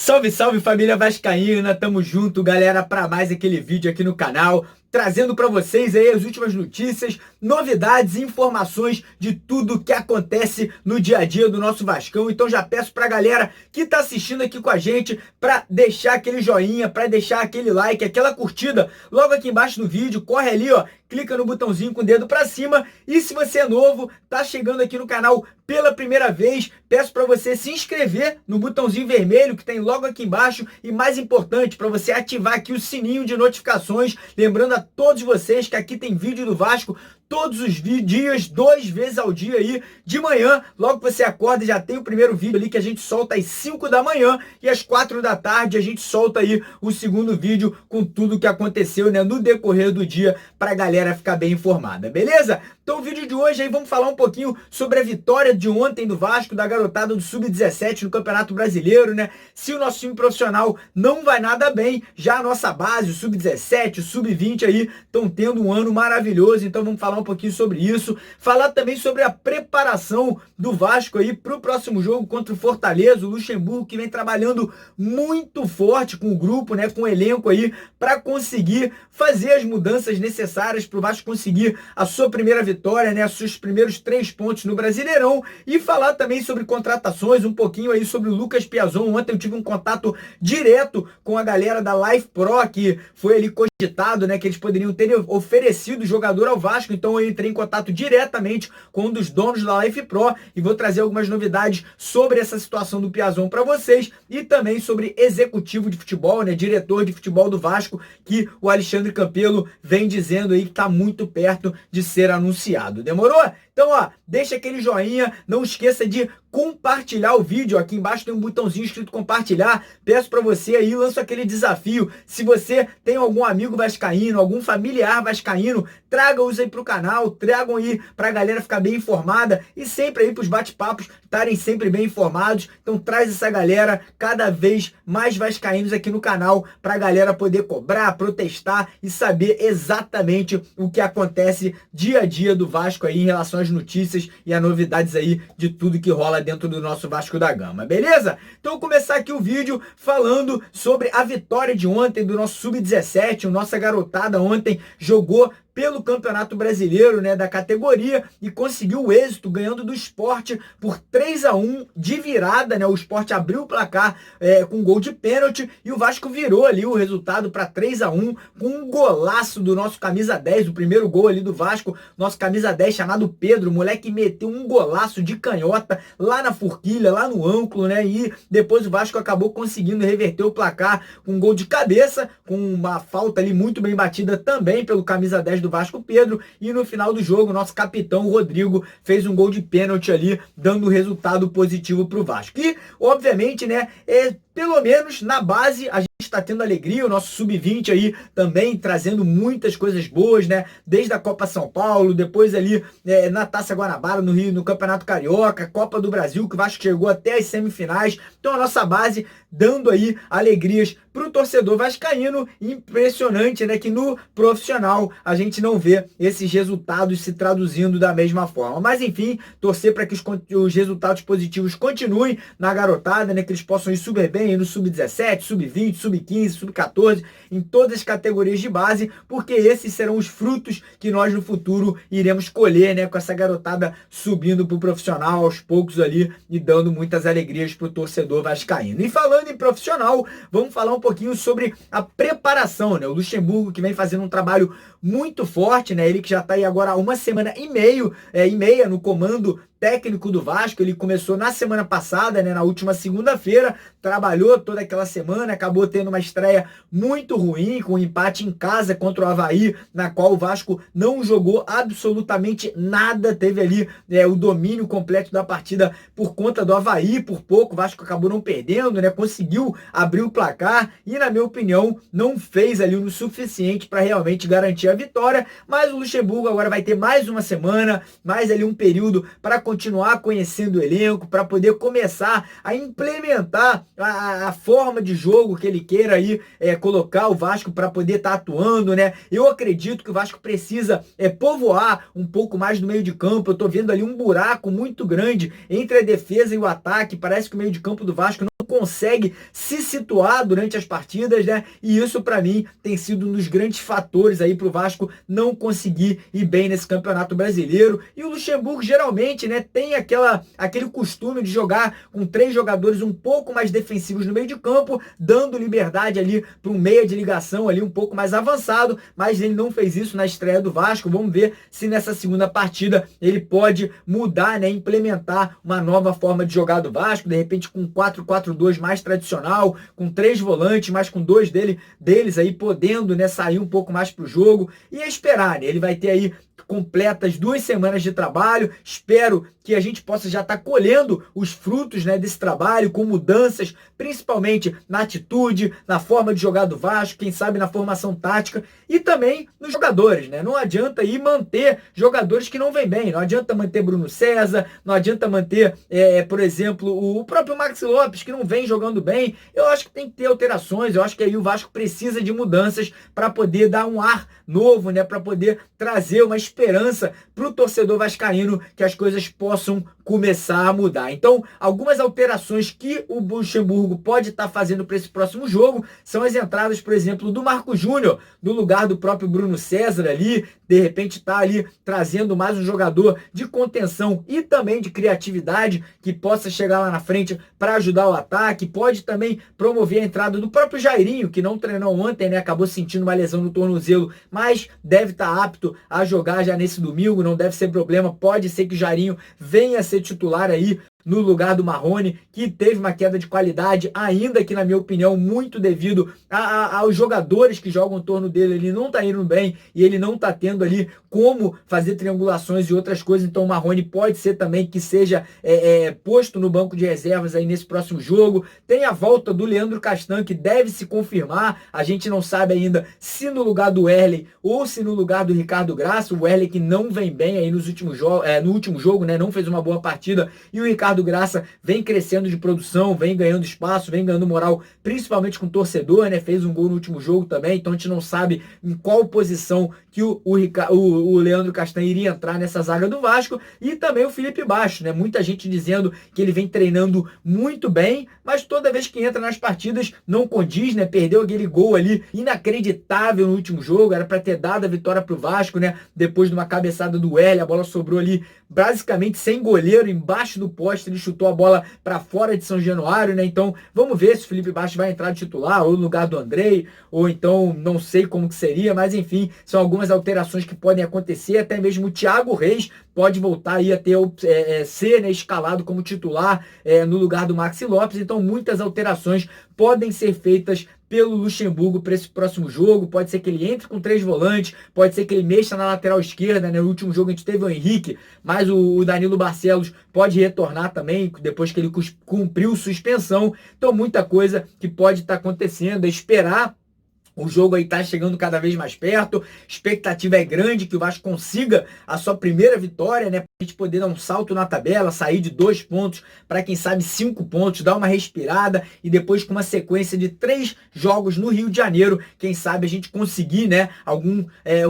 Salve, salve família vascaína, tamo junto galera para mais aquele vídeo aqui no canal, trazendo para vocês aí as últimas notícias, novidades e informações de tudo que acontece no dia a dia do nosso Vascão. Então já peço pra galera que tá assistindo aqui com a gente para deixar aquele joinha, para deixar aquele like, aquela curtida logo aqui embaixo no vídeo, corre ali ó, clica no botãozinho com o dedo para cima e se você é novo, tá chegando aqui no canal pela primeira vez, peço para você se inscrever no botãozinho vermelho que tem logo aqui embaixo e mais importante, para você ativar aqui o sininho de notificações, lembrando a todos vocês que aqui tem vídeo do Vasco todos os dias, 2 vezes ao dia aí, de manhã, logo que você acorda já tem o primeiro vídeo ali que a gente solta às 5 da manhã e às 4 da tarde a gente solta aí o segundo vídeo com tudo que aconteceu, né, no decorrer do dia pra galera ficar bem informada, beleza? Então o vídeo de hoje aí vamos falar um pouquinho sobre a vitória de ontem do Vasco, da garotada do Sub-17 no Campeonato Brasileiro, né? Se o nosso time profissional não vai nada bem, já a nossa base, o Sub-17, o Sub-20 aí, estão tendo um ano maravilhoso, então vamos falar um pouquinho sobre isso, falar também sobre a preparação do Vasco aí para o próximo jogo contra o Fortaleza, o Luxemburgo que vem trabalhando muito forte com o grupo, né, com o elenco aí, para conseguir fazer as mudanças necessárias para o Vasco conseguir a sua primeira vitória, né, os seus primeiros 3 pontos no Brasileirão, e falar também sobre contratações, um pouquinho aí sobre o Lucas Piazon. Ontem eu tive um contato direto com a galera da Life Pro, que foi ali cogitado, né, que eles poderiam ter oferecido o jogador ao Vasco, então eu entrei em contato diretamente com um dos donos da Life Pro e vou trazer algumas novidades sobre essa situação do Piazon para vocês e também sobre executivo de futebol, né, diretor de futebol do Vasco, que o Alexandre Campelo vem dizendo aí que está muito perto de ser anunciado. Demorou? Então, ó, deixa aquele joinha, não esqueça de compartilhar o vídeo, aqui embaixo tem um botãozinho escrito compartilhar, peço para você aí, lanço aquele desafio, se você tem algum amigo vascaíno, algum familiar vascaíno, traga-os aí pro canal, tragam aí pra galera ficar bem informada e sempre aí pros bate-papos estarem sempre bem informados, então traz essa galera cada vez mais vascaínos aqui no canal pra galera poder cobrar, protestar e saber exatamente o que acontece dia a dia do Vasco aí em relação às notícias e as novidades aí de tudo que rola dentro do nosso Vasco da Gama, beleza? Então, vou começar aqui o vídeo falando sobre a vitória de ontem do nosso Sub-17, o nossa garotada ontem jogou pelo Campeonato Brasileiro, né, da categoria e conseguiu o êxito ganhando do Sport por 3-1 de virada, né? O Sport abriu o placar com um gol de pênalti e o Vasco virou ali o resultado para 3-1 com um golaço do nosso camisa 10, o primeiro gol ali do Vasco, nosso camisa 10 chamado Pedro, o moleque meteu um golaço de canhota lá na forquilha, lá no ângulo, né? E depois o Vasco acabou conseguindo reverter o placar com um gol de cabeça, com uma falta ali muito bem batida também pelo camisa 10 do Vasco, Pedro, e no final do jogo, nosso capitão Rodrigo fez um gol de pênalti ali, dando resultado positivo para o Vasco. E, obviamente, né, pelo menos na base, a gente está tendo alegria, o nosso Sub-20 aí também trazendo muitas coisas boas, né? Desde a Copa São Paulo, depois ali na Taça Guanabara, no Rio, no Campeonato Carioca, Copa do Brasil, que o Vasco chegou até as semifinais. Então a nossa base dando aí alegrias para o torcedor vascaíno. Impressionante, né? Que no profissional a gente não vê esses resultados se traduzindo da mesma forma. Mas enfim, torcer para que os resultados positivos continuem na garotada, né? Que eles possam ir super bem no Sub-17, Sub-20, Sub-15, Sub-14, em todas as categorias de base, porque esses serão os frutos que nós no futuro iremos colher, né, com essa garotada subindo para o profissional aos poucos ali e dando muitas alegrias para o torcedor vascaíno. E falando em profissional, vamos falar um pouquinho sobre a preparação, né? O Luxemburgo que vem fazendo um trabalho muito forte, né? Ele que já está aí agora há 1 semana e meia no comando técnico do Vasco. Ele começou na semana passada, né, na última segunda-feira, trabalhou toda aquela semana, acabou tendo uma estreia muito ruim, com um empate em casa contra o Avaí, na qual o Vasco não jogou absolutamente nada, teve ali o domínio completo da partida por conta do Avaí, por pouco o Vasco acabou não perdendo, né, conseguiu abrir o placar e, na minha opinião, não fez ali o suficiente para realmente garantir a vitória, mas o Luxemburgo agora vai ter mais uma semana, mais ali um período para continuar conhecendo o elenco, para poder começar a implementar a forma de jogo que ele queira aí colocar o Vasco para poder estar atuando, né? Eu acredito que o Vasco precisa povoar um pouco mais do meio de campo. Eu tô vendo ali um buraco muito grande entre a defesa e o ataque. Parece que o meio de campo do Vasco não consegue se situar durante as partidas, né? E isso para mim tem sido um dos grandes fatores aí pro Vasco não conseguir ir bem nesse Campeonato Brasileiro. E o Luxemburgo geralmente, né, tem aquele costume de jogar com 3 jogadores um pouco mais defensivos no meio de campo, dando liberdade ali para um meia de ligação ali um pouco mais avançado, mas ele não fez isso na estreia do Vasco. Vamos ver se nessa segunda partida ele pode mudar, né, implementar uma nova forma de jogar do Vasco, de repente com 4-4-2 mais tradicional, com 3 volantes, mas com 2 deles aí podendo, né, sair um pouco mais pro jogo, e esperar, né? Ele vai ter aí completas 2 semanas de trabalho. Espero que a gente possa já estar colhendo os frutos, né, desse trabalho, com mudanças, principalmente na atitude, na forma de jogar do Vasco, quem sabe na formação tática e também nos jogadores, né? Não adianta aí manter jogadores que não vêm bem, não adianta manter Bruno César, não adianta manter, por exemplo, o próprio Maxi Lopes, que não vem jogando bem. Eu acho que tem que ter alterações, eu acho que aí o Vasco precisa de mudanças para poder dar um ar novo, né, para poder trazer uma esperança para o torcedor vascaíno que as coisas possam começar a mudar. Então, algumas alterações que o Luxemburgo pode estar fazendo para esse próximo jogo são as entradas, por exemplo, do Marco Júnior no lugar do próprio Bruno César ali, de repente está ali trazendo mais um jogador de contenção e também de criatividade que possa chegar lá na frente para ajudar o ataque. Pode também promover a entrada do próprio Jairinho, que não treinou ontem, né? Acabou sentindo uma lesão no tornozelo, mas deve estar apto a jogar já nesse domingo, não deve ser problema. Pode ser que o Jairinho venha a ser titular aí no lugar do Marrone, que teve uma queda de qualidade, ainda que, na minha opinião, muito devido aos jogadores que jogam em torno dele. Ele não tá indo bem e ele não tá tendo ali como fazer triangulações e outras coisas. Então o Marrone pode ser também que seja posto no banco de reservas aí nesse próximo jogo. Tem a volta do Leandro Castan, que deve se confirmar. A gente não sabe ainda se no lugar do Wesley ou se no lugar do Ricardo Graça. O Wesley que não vem bem aí nos últimos no último jogo, né? Não fez uma boa partida, e o Ricardo Graça vem crescendo de produção, vem ganhando espaço, vem ganhando moral, principalmente com o torcedor, né? Fez um gol no último jogo também, então a gente não sabe em qual posição que o Leandro Castan iria entrar nessa zaga do Vasco. E também o Felipe Baixo, né? Muita gente dizendo que ele vem treinando muito bem, mas toda vez que entra nas partidas não condiz, né? Perdeu aquele gol ali inacreditável no último jogo, era para ter dado a vitória pro Vasco, né? Depois de uma cabeçada do Hélio, a bola sobrou ali basicamente sem goleiro, embaixo do poste, ele chutou a bola para fora de São Januário, né? Então vamos ver se o Felipe Baixo vai entrar de titular ou no lugar do Andrei, ou então não sei como que seria, mas enfim, são algumas alterações que podem acontecer. Até mesmo o Thiago Reis pode voltar aí a ter ser, né, escalado como titular no lugar do Maxi Lopes. Então muitas alterações podem ser feitas pelo Luxemburgo para esse próximo jogo. Pode ser que ele entre com 3 volantes, pode ser que ele mexa na lateral esquerda, né? No último jogo a gente teve o Henrique, mas o Danilo Barcelos pode retornar também, depois que ele cumpriu suspensão. Então muita coisa que pode estar acontecendo, é esperar. O jogo aí tá chegando cada vez mais perto, expectativa é grande que o Vasco consiga a sua primeira vitória, né? Pra gente poder dar um salto na tabela, sair de 2 pontos para quem sabe 5 pontos, dar uma respirada, e depois com uma sequência de 3 jogos no Rio de Janeiro, quem sabe a gente conseguir, né,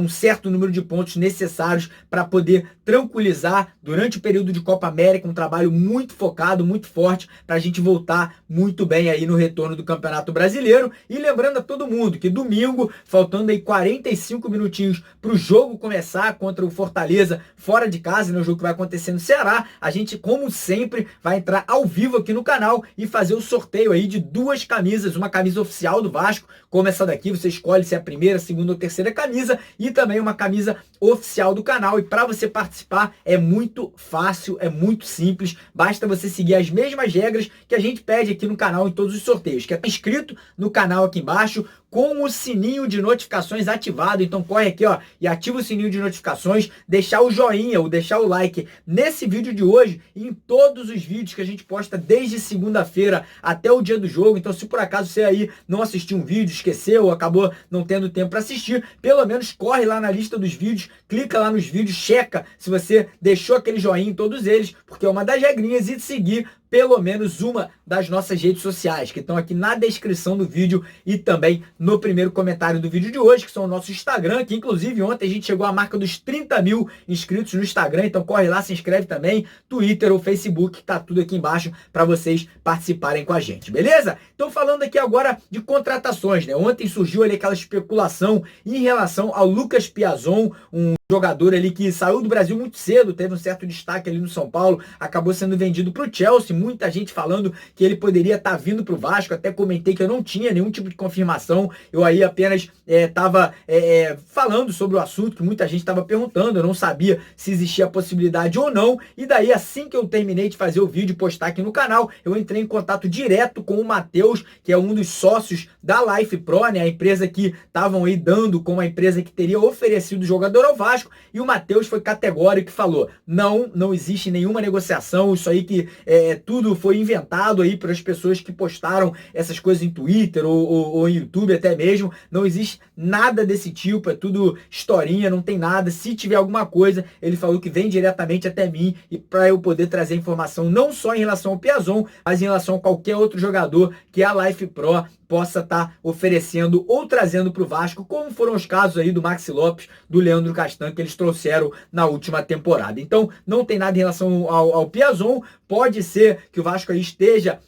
um certo número de pontos necessários para poder tranquilizar durante o período de Copa América, um trabalho muito focado, muito forte, para a gente voltar muito bem aí no retorno do Campeonato Brasileiro. E lembrando a todo mundo que domingo, faltando aí 45 minutinhos para o jogo começar contra o Fortaleza fora de casa, no jogo que vai acontecer no Ceará, a gente, como sempre, vai entrar ao vivo aqui no canal e fazer o sorteio aí de 2 camisas, uma camisa oficial do Vasco, como essa daqui, você escolhe se é a primeira, segunda ou terceira camisa, e também uma camisa oficial do canal. E para você participar é muito fácil, é muito simples, basta você seguir as mesmas regras que a gente pede aqui no canal em todos os sorteios, que é inscrito no canal aqui embaixo, com o sininho de notificações ativado. Então corre aqui, ó, e ativa o sininho de notificações, deixar o joinha ou deixar o like nesse vídeo de hoje e em todos os vídeos que a gente posta desde segunda-feira até o dia do jogo. Então se por acaso você aí não assistiu um vídeo, esqueceu ou acabou não tendo tempo para assistir, pelo menos corre lá na lista dos vídeos, clica lá nos vídeos, checa se você deixou aquele joinha em todos eles, porque é uma das regrinhas, e seguir pelo menos uma das nossas redes sociais, que estão aqui na descrição do vídeo e também no primeiro comentário do vídeo de hoje, que são o nosso Instagram, que inclusive ontem a gente chegou à marca dos 30 mil inscritos no Instagram, então corre lá, se inscreve também, Twitter ou Facebook, tá tudo aqui embaixo para vocês participarem com a gente, beleza? Então falando aqui agora de contratações, né? Ontem surgiu ali aquela especulação em relação ao Lucas Piazon, um jogador ali que saiu do Brasil muito cedo, teve um certo destaque ali no São Paulo, acabou sendo vendido para o Chelsea, muita gente falando que ele poderia estar vindo para o Vasco, até comentei que eu não tinha nenhum tipo de confirmação, eu aí apenas estava falando sobre o assunto, que muita gente estava perguntando, eu não sabia se existia a possibilidade ou não, e daí assim que eu terminei de fazer o vídeo e postar aqui no canal, eu entrei em contato direto com o Matheus, que é um dos sócios da Life Pro, né, a empresa que estavam aí dando como a empresa que teria oferecido o jogador ao Vasco, e o Matheus foi categórico e falou, não existe nenhuma negociação, isso aí que tudo foi inventado aí para as pessoas que postaram essas coisas em Twitter ou em YouTube até mesmo, não existe nada desse tipo, é tudo historinha, não tem nada, se tiver alguma coisa, ele falou que vem diretamente até mim e para eu poder trazer informação não só em relação ao Piazon, mas em relação a qualquer outro jogador que a Life Pro possa estar oferecendo ou trazendo para o Vasco, como foram os casos aí do Maxi Lopes, do Leandro Castan, que eles trouxeram na última temporada. Então, não tem nada em relação ao Piazon, pode ser que o Vasco aí esteja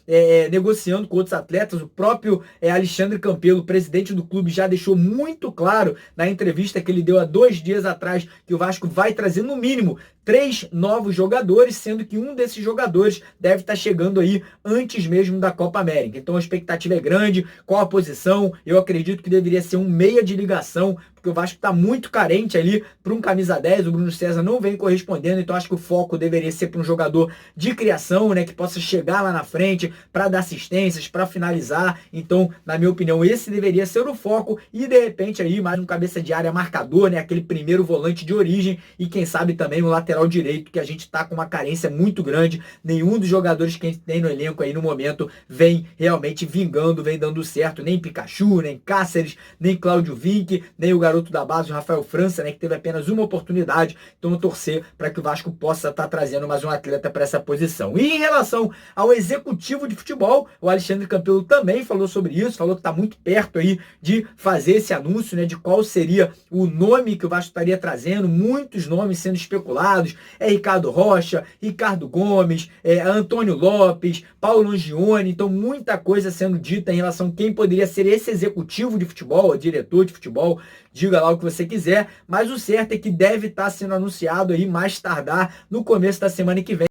negociando com outros atletas, o próprio Alexandre Campelo, presidente do clube, já deixou muito claro na entrevista que ele deu há 2 dias atrás, que o Vasco vai trazer no mínimo 3 novos jogadores, sendo que um desses jogadores deve estar chegando aí antes mesmo da Copa América. Então a expectativa é grande. Qual a posição? Eu acredito que deveria ser um meia de ligação, porque o Vasco está muito carente ali para um camisa 10, o Bruno César não vem correspondendo, então acho que o foco deveria ser para um jogador de criação, né, que possa chegar lá na frente para dar assistências, para finalizar. Então, na minha opinião, esse deveria ser o foco e de repente aí mais um cabeça de área marcador, né, aquele primeiro volante de origem e quem sabe também um lateral direito, que a gente está com uma carência muito grande. Nenhum dos jogadores que a gente tem no elenco aí no momento vem realmente vingando, vem dando certo, nem Pikachu, nem Cáceres, nem Cláudio Vinck, nem o garoto da base, o Rafael França, né, que teve apenas uma oportunidade. Então eu torcer para que o Vasco possa estar trazendo mais um atleta para essa posição. E em relação ao executivo de futebol, o Alexandre Campelo também falou sobre isso, falou que está muito perto aí de fazer esse anúncio, né, de qual seria o nome que o Vasco estaria trazendo, muitos nomes sendo especulados, Ricardo Rocha, Ricardo Gomes, Antônio Lopes, Paulo Angione, então muita coisa sendo dita em relação a quem poderia ser esse executivo de futebol, o diretor de futebol, diga lá o que você quiser, mas o certo é que deve estar sendo anunciado aí mais tardar no começo da semana que vem,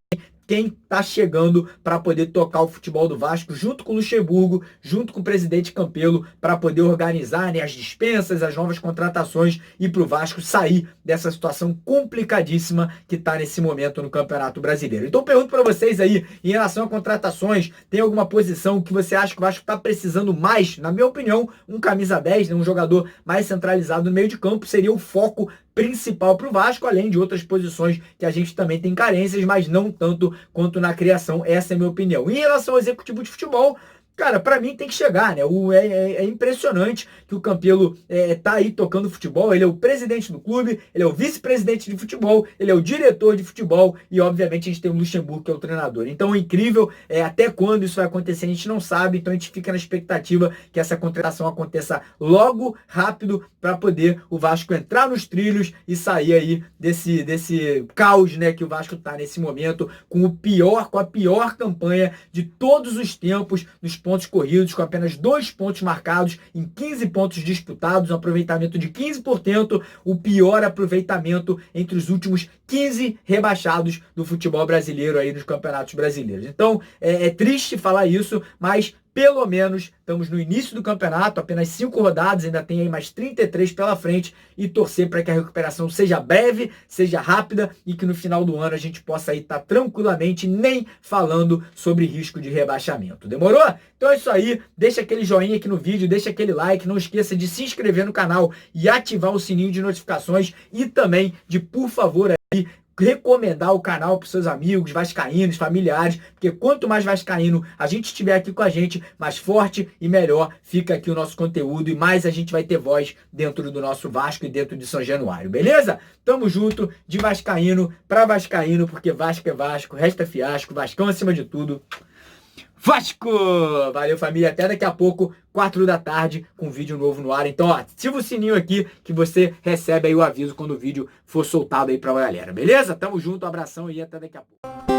quem está chegando para poder tocar o futebol do Vasco, junto com o Luxemburgo, junto com o presidente Campelo, para poder organizar, né, as dispensas, as novas contratações e para o Vasco sair dessa situação complicadíssima que está nesse momento no Campeonato Brasileiro. Então pergunto para vocês aí, em relação a contratações, tem alguma posição que você acha que o Vasco está precisando mais? Na minha opinião, um camisa 10, né, um jogador mais centralizado no meio de campo, seria o foco principal para o Vasco, além de outras posições que a gente também tem carências, mas não tanto quanto na criação. Essa é a minha opinião. Em relação ao executivo de futebol, cara, para mim tem que chegar, né? É impressionante que o Campelo tá aí tocando futebol. Ele é o presidente do clube, ele é o vice-presidente de futebol, ele é o diretor de futebol e, obviamente, a gente tem o Luxemburgo, que é o treinador. Então é incrível, até quando isso vai acontecer, a gente não sabe. Então a gente fica na expectativa que essa contratação aconteça logo, rápido, para poder o Vasco entrar nos trilhos e sair aí desse caos, né, que o Vasco tá nesse momento, com a pior campanha de todos os tempos nos pontos corridos, com apenas 2 pontos marcados em 15 pontos disputados, um aproveitamento de 15%, o pior aproveitamento entre os últimos 15 rebaixados do futebol brasileiro aí nos campeonatos brasileiros. Então, é triste falar isso, mas pelo menos estamos no início do campeonato, apenas 5 rodadas, ainda tem aí mais 33 pela frente e torcer para que a recuperação seja breve, seja rápida e que no final do ano a gente possa aí estar tranquilamente nem falando sobre risco de rebaixamento. Demorou? Então é isso aí, deixa aquele joinha aqui no vídeo, deixa aquele like, não esqueça de se inscrever no canal e ativar o sininho de notificações e também de, por favor, aí recomendar o canal para seus amigos, vascaínos, familiares, porque quanto mais vascaíno a gente estiver aqui com a gente, mais forte e melhor fica aqui o nosso conteúdo e mais a gente vai ter voz dentro do nosso Vasco e dentro de São Januário, beleza? Tamo junto, de vascaíno para vascaíno, porque Vasco é Vasco, resta fiasco, Vascão acima de tudo. Vasco! Valeu, família. Até daqui a pouco, 4 da tarde, com vídeo novo no ar. Então, ó, ativa o sininho aqui que você recebe aí o aviso quando o vídeo for soltado aí pra galera, beleza? Tamo junto, um abração e até daqui a pouco.